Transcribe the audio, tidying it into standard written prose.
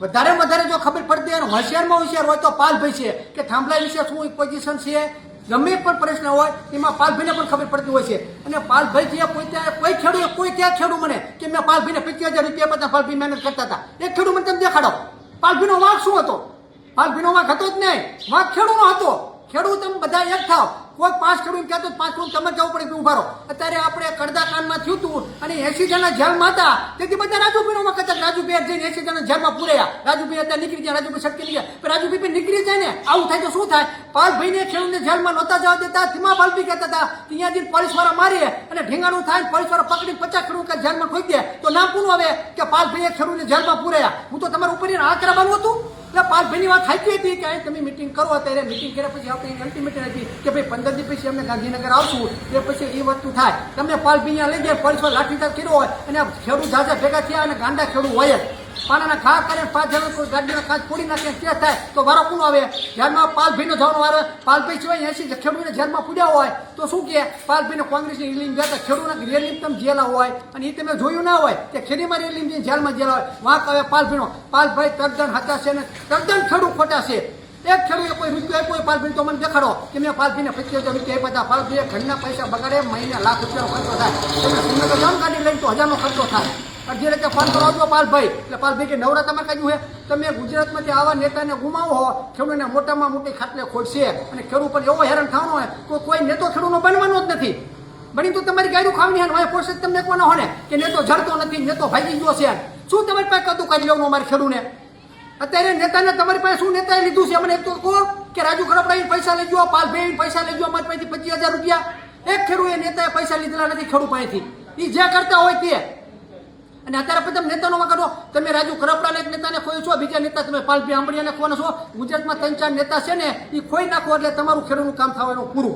વધારે વધારે જો ખબર પડતી હોય હોશિયારમાં હોશિયાર હોય તો પાલભાઈ છે કે થાંભલા વિશે શું પોઝિશન છે, ગમે પણ પ્રશ્ન હોય એમાં પાલભાઈને પણ ખબર પડતી હોય છે. અને પાલભાઈ જે કોઈ ખેડૂત કોઈ ક્યાં ખેડૂત મને કે મેં પાલભાઈને 25,000 રૂપિયા બધા પાલભાઈ મહેનત કરતા હતા, એક ખેડૂત મને તમે દેખાડો પાલભાઈનો વાંક શું હતો? પાલભાઈનો વાંક હતો જ નહીં, વાંક ખેડૂતનો હતો. ખેડૂત તમે બધા એક થાવ, કોઈ 5 ખેડૂત કહેતો 5 ખેડૂત તમે જવું પડે કે ઉભા રહો. અત્યારે આપણે કડદાકાંડમાં થયું હતું અને 80 જણા જેલમાં હતા, તેથી બધા રાજુભાઈનો કદાચ રાજુભાઈ જઈને 80 જણા જેલમાં પૂર્યા. રાજુભાઈ અત્યારે નીકળી જાય, રાજુભાઈ સટકી ગયા, પણ રાજુભાઈ નીકળી જાય ને આવું થાય તો શું થાય? પાલભાઈને ખેડૂતને જેલમાં નહોતા જવા દેતા, તેમાં પાલભાઈ કહેતા હતા ત્યાં જઈને પોલીસવાળા મારીએ અને ઢીંગાણું થાય ને પોલીસવાળા પકડીને 50 ખેડૂત જેલમાં ઠોકી દે તો નામ કોનું આવે કે પાલભાઈએ ખેડૂતને જેલમાં પૂર્યા? હું તો તમારા ઉપર આ કરવાનું હતું. એટલે પાલભાઈની વાત થાકી હતી કે તમે મિટિંગ કરો. અત્યારે મિટિંગ કર્યા પછી આપણે અલ્ટિમેટમ હતી કે ભાઈ 15 દિવસ પછી અમને ગાંધીનગર આવશું, એ પછી એ વસ્તુ થાય. તમને પાલભાઈ લઈ જાય, પોલીસમાં લાઠીચાર્જ કર્યો હોય અને ખેડૂત જાજા ભેગા થયા અને ગાંડા ખેડૂત હોય જ પાનાના ખા કરે 5 જણા કોઈ ગાડીના કાચ ફોડી નાખે ત્યાં થાય તો વારો કોણ આવે? જેલમાં પાલભાઈનો જવાનો વારો. પાલભાઈ સિવાય 80 ખેડૂતને જેલમાં પૂડ્યા હોય તો શું કે પાલભાઈને કોંગ્રેસની રેલીમ ગયા ખેડૂતના રેલીમ તમે જેલા હોય અને એ તમે જોયું ના હોય કે ખેડીમાં રેલીમ જઈને જેલમાં જેલા હોય. વાંક આવે પાલભાઈનો. પાલભાઈ તદ્દન હતા છે ને તદ્દન ખેડૂત ખોટા છે. એક ખેડૂતે કોઈ રૂપિયો આપ્યો પાલભાઈ તો મને દેખાડો કે મેં પાલભાઈને 25,000 રૂપિયા આપ્યા હતા. પાલભાઈએ ઘરના પૈસા બગાડે, મહિને લાખ રૂપિયાનો ખર્ચો થાય. તમે શ્રીનગર જામ ગાડી લઈને તો 1000નો ખર્ચો થાય. અડધી રીતે ફોન કરો આવજો પાલભાઈ. એટલે પાલભાઈ કે નવરા તમારે કાઢ્યું હે? તમે ગુજરાતમાંથી આવા નેતાને ગુમાવો હો, ખેડૂતને મોટામાં મોટી ખાટલે ખોડશે અને ખેડૂત પણ એવો હેરાન થવાનો હોય કોઈ નેતો ખેડૂતનો બનવાનો જ નથી. બની તો તમારી ગાડીઓ ખાવાની હોય ને પોષક તમને કોનો હોય ને કે નેતો જડતો નથી, નેતો ભાગી ગયો છે. શું તમારી પાસે કદું કાઢી લેવાનું અમારે ખેડૂતને? અત્યારે નેતાને તમારી પાસે શું નેતાએ લીધું છે? મને એક તો કહો કે રાજુ ખરપડાઈ પૈસા લઈ ગયો, પાલભાઈ પૈસા લઈ ગયો અમારી પાસેથી 25,000 રૂપિયા. એક ખેડૂતે નેતાએ પૈસા લીધેલા નથી ખેડૂત પાસેથી. એ જે કરતા હોય તે. અને અત્યારે પછી તમે નેતાનો વગર તમે રાજુ ખરપડાના એક નેતાને ખોઈ છો, બીજા નેતા તમે પાલભાઈ આંબડિયાને ખોવાના છો. ગુજરાતમાં 3-4 નેતા છે ને એ ખોઈ નાખો એટલે તમારું ખેડૂતનું કામ થવાનું પૂરું.